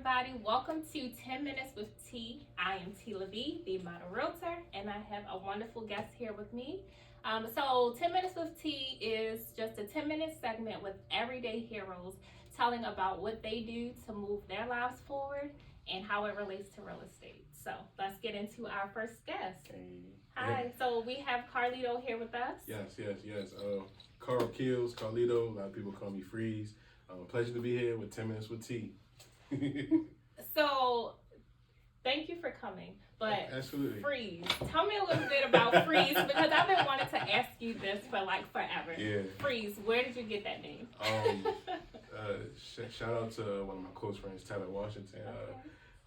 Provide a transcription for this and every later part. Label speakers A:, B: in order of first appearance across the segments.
A: everybody. Welcome to 10 Minutes with T. I am T. LaVie, the model realtor, and I have a wonderful guest here with me. So 10 Minutes with T is just a 10-minute segment with everyday heroes telling about what they do to move their lives forward and how it relates to real estate. So let's get into our first guest. Hi, so we have Carlito here with us.
B: Yes. Carl Kills, Carlito, a lot of people call me Freeze. Pleasure to be here with 10 Minutes with T.
A: So, thank you for coming. But
B: Absolutely.
A: Freeze, tell me a little bit about Freeze because I've been wanting to ask you this for like forever.
B: Yeah.
A: Freeze, where did you get that name?
B: Shout out to one of my close friends, Tyler Washington.
A: Okay.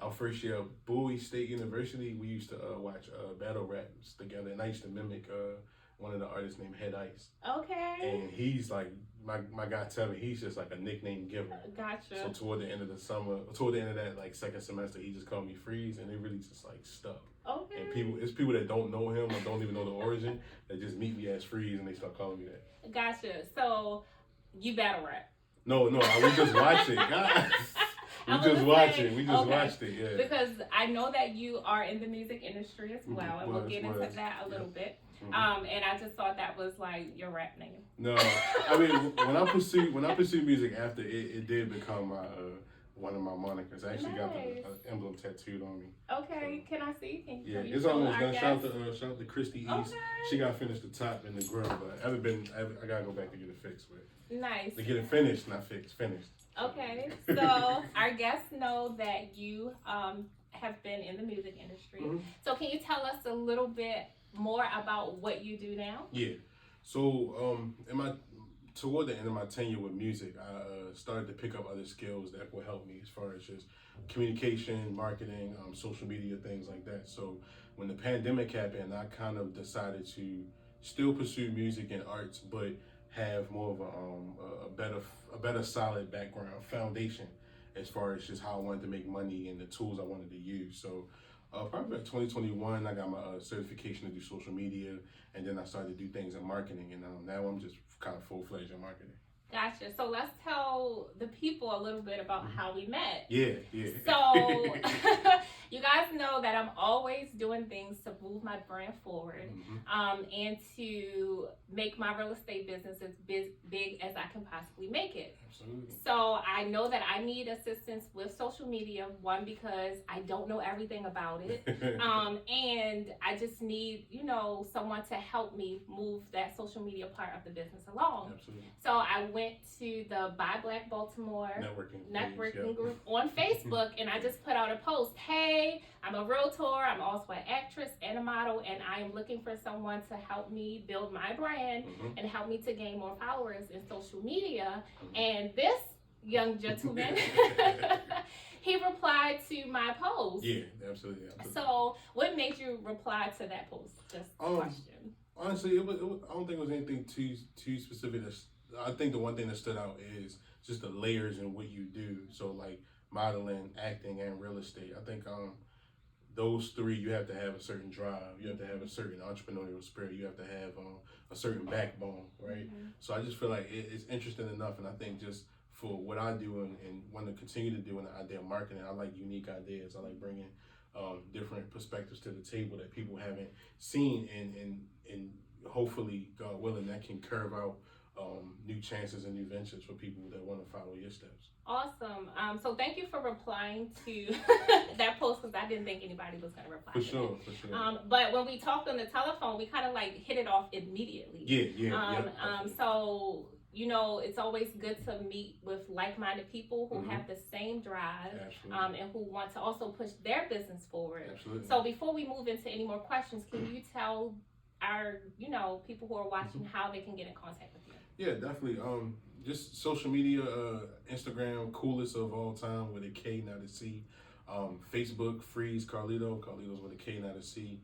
B: Our first year at Bowie State University, we used to watch battle raps together, and I used to mimic one of the artists named Head Ice.
A: Okay.
B: And he's like, my guy Tevin, he's just like a nickname giver.
A: Gotcha.
B: So toward the end of that like second semester, he just called me Freeze, and it really just like stuck.
A: Okay.
B: And it's people that don't know him or don't even know the origin that just meet me as Freeze and they start calling me that.
A: Gotcha. So, you battle rap?
B: No, we just watch it. God. We just watched it, yeah.
A: Because I know that you are in the music industry as well, and we'll get into that a little bit.
B: Mm-hmm.
A: And I just thought that was like your rap name.
B: No, I mean when I pursued music after it did become my one of my monikers. I actually got the emblem tattooed on me.
A: Okay, so, can I see?
B: Yeah, it's almost done. Shout out to Christy East.
A: Okay.
B: She got finished the top and the grill, but I gotta go back to get it fixed. But
A: nice.
B: to get it finished, not fixed, finished.
A: Okay, so our guests know that you have been in the music industry.
B: Mm-hmm.
A: So can you tell us a little bit more about what you do now?
B: Yeah. So toward the end of my tenure with music, I started to pick up other skills that will help me as far as just communication, marketing, social media, things like that. So when the pandemic happened, I kind of decided to still pursue music and arts, but have more of a better solid background foundation as far as just how I wanted to make money and the tools I wanted to use. So probably like 2021, I got my certification to do social media, and then I started to do things in marketing, and now I'm just kind of full-fledged in marketing.
A: Gotcha. So let's tell the people a little bit about how we met.
B: Yeah.
A: So you guys know that I'm always doing things to move my brand forward, and to make my real estate business as big as I can possibly make it.
B: Absolutely.
A: So I know that I need assistance with social media, one, because I don't know everything about it. And I just need, someone to help me move that social media part of the business along.
B: Absolutely.
A: So I went to the Buy Black Baltimore networking group on Facebook, and I just put out a post. Hey, I'm a realtor, I'm also an actress and a model, and I am looking for someone to help me build my brand and help me to gain more followers in social media. And this young gentleman, he replied to my post.
B: Yeah, absolutely.
A: So what made you reply to that post? Just a question.
B: Honestly, it was, I don't think it was anything too specific. I think the one thing that stood out is just the layers in what you do. So like modeling, acting, and real estate. I think those three, you have to have a certain drive. You have to have a certain entrepreneurial spirit. You have to have a certain backbone, right? So I just feel like it's interesting enough, and I think just for what I do and want to continue to do in the idea of marketing, I like unique ideas. I like bringing different perspectives to the table that people haven't seen, and hopefully, God willing, that can curve out new chances and new ventures for people that want to follow your steps.
A: Awesome. So thank you for replying to that post, because I didn't think anybody was going to reply. For
B: sure.
A: But when we talked on the telephone, we kind of like hit it off immediately.
B: Yeah.
A: So it's always good to meet with like-minded people who have the same drive, and who want to also push their business forward.
B: Absolutely.
A: So before we move into any more questions, can you tell our people who are watching how they can get in contact with you?
B: Yeah, definitely. Just social media, Instagram, coolest of all time with a K, not a C. Facebook, Freeze Carlito. Carlito's with a K, not a C.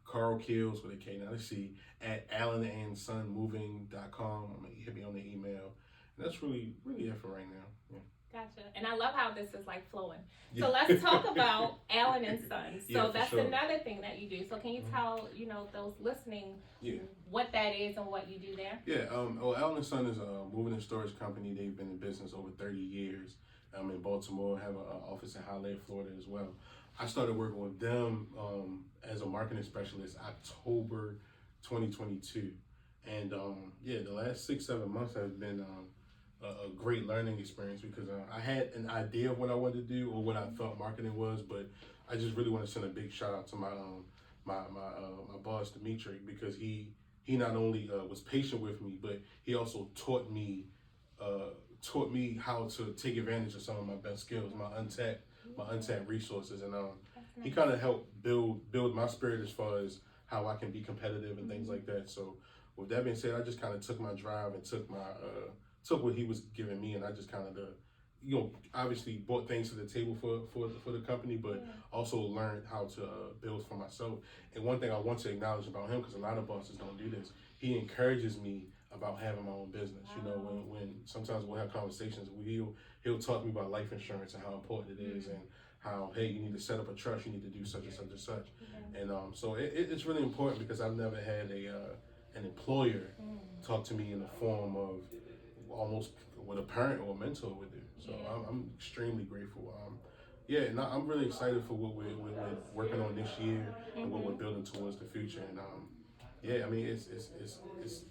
B: Carl Kills with a K, not a C. At AllenandSonMoving.com. Hit me on the email. And that's really it for right now. Yeah.
A: Gotcha. And I love how this is like flowing. Yeah. So let's talk about Allen and Sons. So that's another thing that you do. So can you tell, those listening what that is and what you do there?
B: Yeah. Allen and Son is a moving and storage company. They've been in business over 30 years. I'm in Baltimore, have an office in Hialeah, Florida as well. I started working with them as a marketing specialist October 2022. And yeah, the last 6-7 months have been a great learning experience because I had an idea of what I wanted to do or what I thought marketing was, but I just really want to send a big shout out to my my boss Dimitri, because he not only was patient with me, but he also taught me how to take advantage of some of my best skills, my untapped resources, and he kind of helped build my spirit as far as how I can be competitive and things like that. So with that being said, I just kind of took my drive and took what he was giving me, and I just kind of obviously brought things to the table for the company, but also learned how to build for myself. And one thing I want to acknowledge about him, because a lot of bosses don't do this, he encourages me about having my own business. Wow. You know, when sometimes we'll have conversations, he'll talk to me about life insurance and how important it is, and how, hey, you need to set up a trust, you need to do such and such and such. And so it's really important, because I've never had an employer talk to me in the form of almost what a parent or a mentor would do. So I'm extremely grateful. Yeah, and I'm really excited for what we're working on this year and what we're building towards the future. And yeah, I mean, it's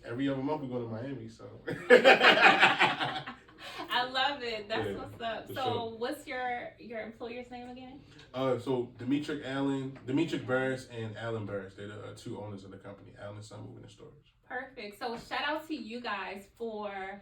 B: every other month we go to Miami, so.
A: I love it. That's what's up. So, sure. What's your employer's name again?
B: So Demetric Burris and Alan Burris. They're the two owners of the company, Alan Son Moving and Storage.
A: Perfect. So shout out to you guys for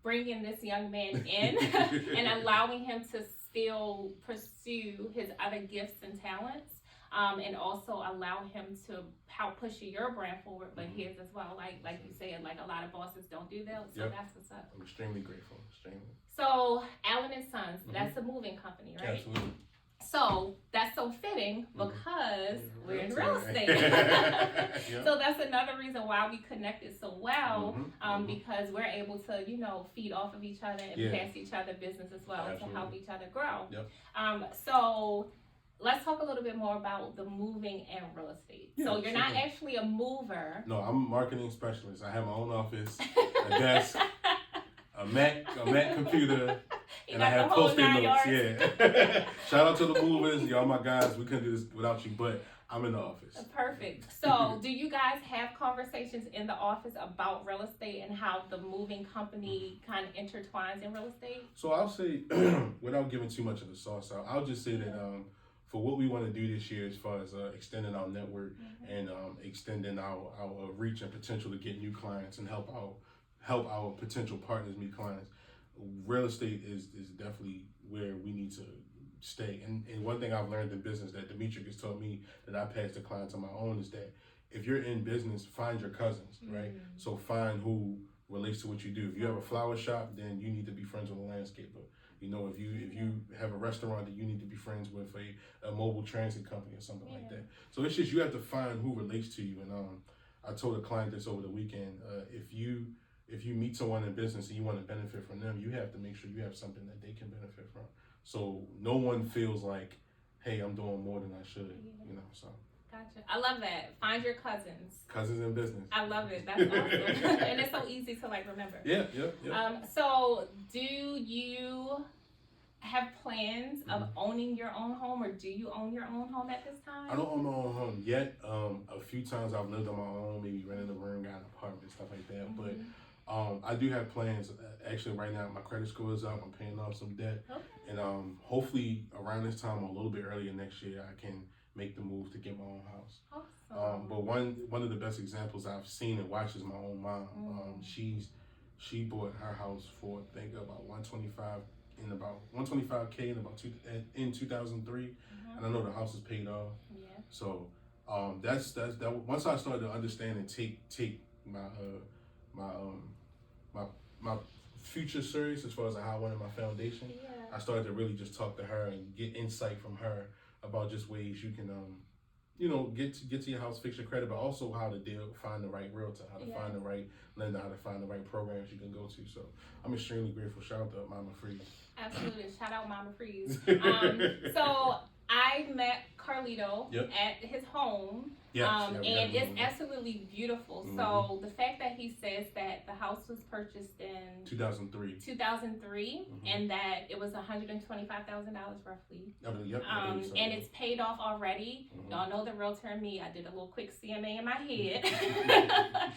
A: bringing this young man in and allowing him to still pursue his other gifts and talents. And also allow him to help push your brand forward, but his as well. Like you said, like a lot of bosses don't do that, so that's what's up.
B: I'm extremely grateful,
A: So, Alan and Sons, that's a moving company, right?
B: Absolutely.
A: So, that's so fitting because we're in real estate. So, that's another reason why we connected so well, because we're able to, feed off of each other and pass each other business as well to help each other grow. So, let's talk a little bit more about the moving and real estate. So you're not actually a mover.
B: No, I'm a marketing specialist. I have my own office, a desk, a Mac computer, and I have Post-it notes. Yeah. Shout out to the movers, y'all my guys. We couldn't do this without you, but I'm in the office.
A: Perfect. So do you guys have conversations in the office about real estate and how the moving company kind of intertwines in real estate?
B: So I'll say, without giving too much of the sauce out, I'll just say that for what we want to do this year, as far as extending our network and extending our reach and potential to get new clients and help our potential partners meet clients, real estate is definitely where we need to stay. And one thing I've learned in business that Dimitri has taught me that I pass to clients on my own is that if you're in business, find your cousins, right? So find who relates to what you do. If you have a flower shop, then you need to be friends with a landscaper. If you have a restaurant, then you need to be friends with a mobile transit company or something like that. So it's just, you have to find who relates to you. And I told a client this over the weekend. If you meet someone in business and you want to benefit from them, you have to make sure you have something that they can benefit from. So no one feels like, hey, I'm doing more than I should. So.
A: Gotcha. I love that. Find your cousins.
B: Cousins in business.
A: I love it. That's awesome. And it's so easy to remember.
B: Yeah.
A: So do you have plans of owning your own home, or do you own your own home at this time?
B: I don't own my own home yet. A few times I've lived on my own, maybe rented a room, got an apartment, stuff like that. But I do have plans. Actually, right now my credit score is up. I'm paying off some debt, and hopefully around this time or a little bit earlier next year, I can make the move to get my own house.
A: Awesome.
B: But one of the best examples I've seen and watched is my own mom. She bought her house for I think about $125K in 2003, and I know the house is paid off.
A: Yeah.
B: So that's that. Once I started to understand and take my future serious as far as how I wanted my foundation, I started to really just talk to her and get insight from her about just ways you can get to your house, fix your credit, but also how to find the right realtor, how to find the right lender, how to find the right programs you can go to. So I'm extremely grateful. Shout out to Mama Freeze.
A: Absolutely. Shout out Mama Freeze. So I met Carlito
B: Yep.
A: at his home.
B: Yes,
A: And it's absolutely beautiful.
B: Mhm.
A: So the fact that he says that the house was purchased in
B: 2003.
A: 2003
B: Mhm.
A: and that it was $125,000 roughly.
B: I believe, yep, I believe so.
A: And it's paid off already.
B: Mhm.
A: Y'all know the realtor and me. I did a little quick CMA in my head.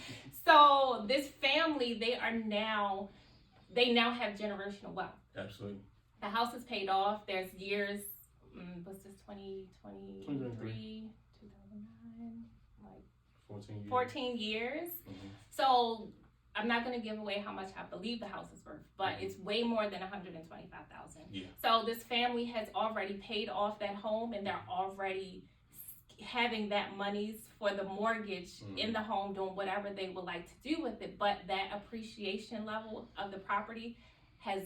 A: So this family, they now have generational wealth.
B: Absolutely.
A: The house is paid off. There's years. What's this? 2023, 2009, like
B: 14 years.
A: 14 years.
B: Mhm.
A: So I'm not going to give away how much I believe the house is worth, but it's way more than $125,000.
B: Yeah.
A: So this family has already paid off that home, and they're already having that monies for the mortgage in the home, doing whatever they would like to do with it. But that appreciation level of the property has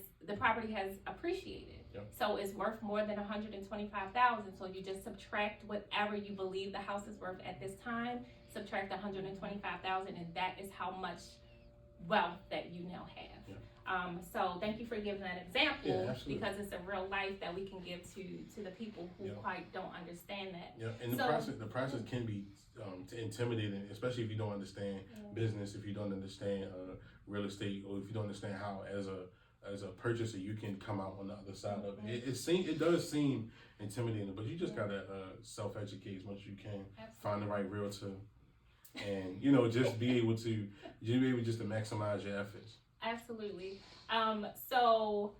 A: appreciated.
B: Yep.
A: So it's worth more than $125,000. So you just subtract whatever you believe the house is worth at this time, subtract $125,000, and that is how much wealth that you now have.
B: Yeah.
A: So thank you for giving that example,
B: Yeah, absolutely.
A: because it's a real life that we can give to the people who quite don't understand that.
B: Yeah, and the process can be intimidating, especially if you don't understand business, if you don't understand real estate, or if you don't understand how as a purchaser you can come out on the other side of it. It does seem intimidating, but you just gotta self-educate as much as you can.
A: Absolutely.
B: Find the right realtor, and just be able to maximize your efforts.
A: Absolutely. So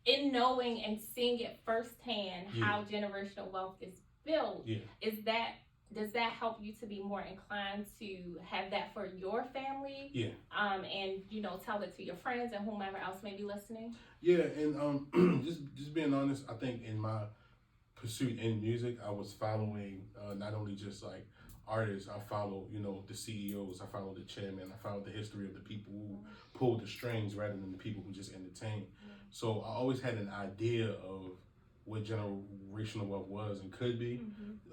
A: in knowing and seeing it firsthand how generational wealth is built, does that help you to be more inclined to have that for your family?
B: Yeah.
A: And tell it to your friends and whomever else may be listening?
B: Yeah, and just being honest, I think in my pursuit in music, I was following not only just like artists, I follow, the CEOs, I follow the chairman, I follow the history of the people who pulled the strings rather than the people who just entertained. So I always had an idea of what generational wealth was and could be.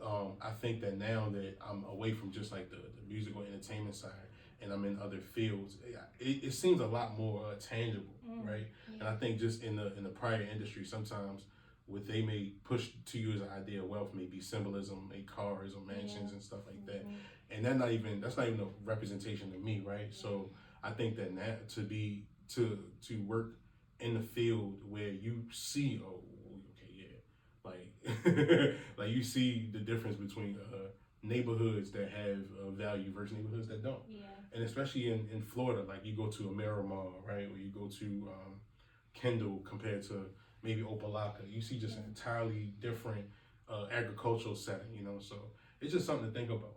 B: I think that now that I'm away from just like the musical entertainment side and I'm in other fields, it seems a lot more tangible, right? And I think just in the prior industry, sometimes what they may push to you as an idea of wealth may be symbolism, may cars or mansions and stuff like that. And that's not even a representation of me, right? So I think that now to work in the field where you see, like you see the difference between neighborhoods that have value versus neighborhoods that don't. And especially in Florida, like you go to a Miramar, right? Or you go to Kendall compared to maybe Opelika, you see just an entirely different agricultural setting, so it's just something to think about.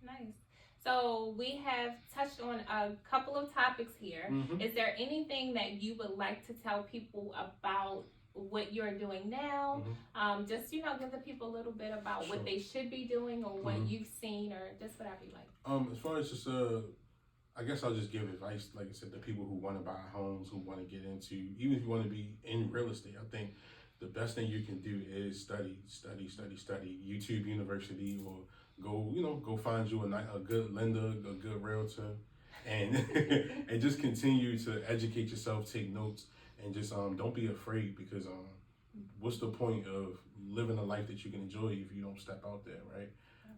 A: Nice. So we have touched on a couple of topics here. Is there anything that you would like to tell people about what you're doing now? Just give the people a little bit about what they should be doing, or what you've seen, or just whatever you like.
B: As far as just I guess I'll just give advice, like I said, to people who want to buy homes, who want to get into, even if you want to be in real estate. I think the best thing you can do is study YouTube University, or go find you a good lender, a good realtor, and and just continue to educate yourself, take notes, and just don't be afraid, because what's the point of living a life that you can enjoy if you don't step out there, right?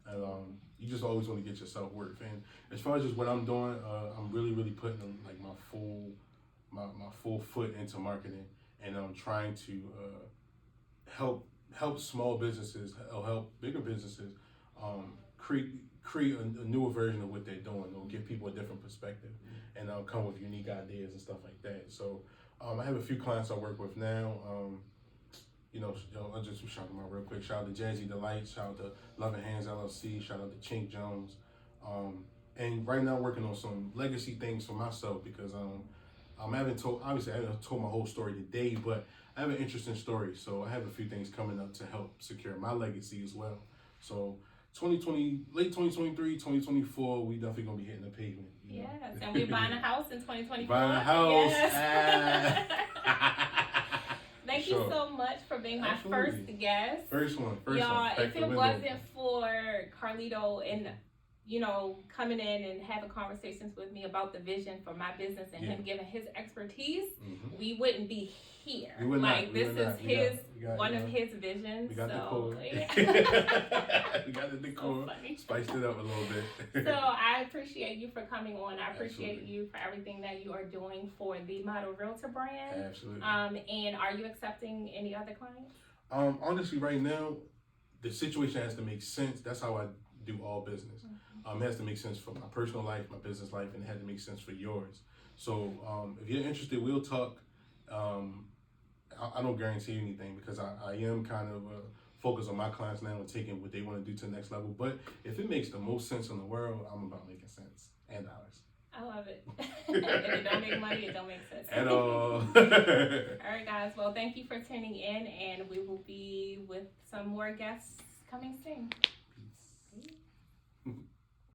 B: And you just always want to get yourself worth. And as far as just what I'm doing, I'm really putting like my full foot into marketing, and I'm trying to help small businesses, help bigger businesses create a newer version of what they're doing, or give people a different perspective, and come with unique ideas and stuff like that. So I have a few clients I work with now. I'll just shout them out real quick. Shout out to Jazzy Delight, shout out to Loving Hands LLC, shout out to Chink Jones. And right now working on some legacy things for myself, because I haven't told my whole story today, but I have an interesting story. So I have a few things coming up to help secure my legacy as well. So late 2023, 2024, we definitely gonna be hitting the pavement.
A: Yes, and we're buying a house in 2024.
B: Buying a house.
A: Yes. Thank you so much for being my first guest.
B: First one.
A: Y'all, if it wasn't for Carlito and coming in and having conversations with me about the vision for my business and him giving his expertise, we wouldn't be here.
B: We would
A: like
B: not. We
A: this
B: would
A: is
B: not.
A: his
B: We got,
A: one of his visions.
B: We got the
A: so,
B: decor.
A: yeah.
B: We got the decor.
A: So funny.
B: Spiced it up a little bit.
A: So I appreciate you for coming on. I appreciate
B: Absolutely.
A: you for everything that you are doing for the Model Realtor brand.
B: Absolutely.
A: And are you accepting any other clients?
B: Honestly, right now, the situation has to make sense. That's how I do all business. It has to make sense for my personal life, my business life, and it had to make sense for yours. So if you're interested, we'll talk. I don't guarantee anything because I am kind of focused on my clients now and taking what they want to do to the next level. But if it makes the most sense in the world, I'm about making sense and dollars.
A: I love it. If it don't make money, it don't make sense.
B: At all.
A: All right, guys. Well, thank you for tuning in, and we will be with some more guests coming soon.